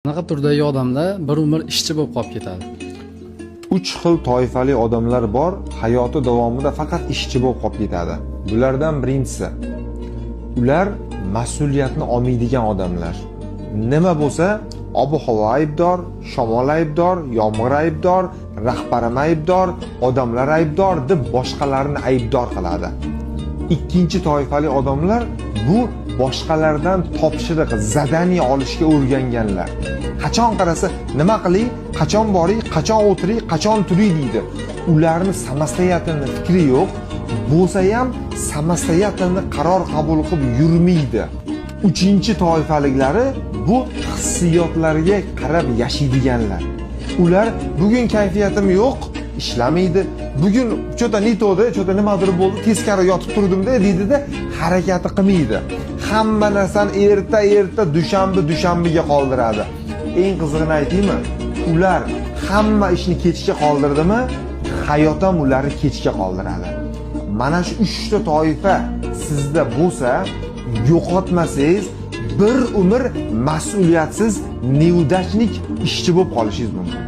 Bunaqa turdagi odamlar bir umr ishchi bo'lib qolib ketadi. 3 xil toifali odamlar bor, hayoti davomida faqat ishchi bo'lib qolib ketadi. Bulardan birinchisi, ular mas'uliyatni olmaydigan odamlar. Nima bo'lsa, ob-havo aybdor, shamol aybdor, yomg'ir aybdor, rahbarim aybdor, odamlar aybdor deb boshqalarni aybdor qiladi. Ikkinchi toifali odamlar bu boshqalardan topshiriq, zadaniya olishga o'rganganlar. Qachon qarasa, nima qiling, qachon boring, qachon o'tiring, qachon turing deydi. Ularni samostoyatini fikri yo'q, bo'lsa ham samostoyatini qaror qabul qilib yurmaydi. Uchinchi toifaliklari bu hissiyotlarga qarab yashaydiganlar. Ular bugun kayfiyatim yo'q, ishlamaydi. Bugun cho'ta nito'da, cho'ta nimadir bo'ldi, teskari yotib turdim-da deydi-da, harakati qilmaydi. Hamma narsani erta dushanbaga qoldiradi. Eng qizig'ini aytaymi? Ular hamma ishni kechga qoldirdimi, hayot ham ularni kechga qoldiradi. Mana shu 3 ta toifa sizda bo'lsa, yo'qotmasangiz, bir umr mas'uliyatsiz, neudachnik ishchi bo'lib qolishingiz mumkin.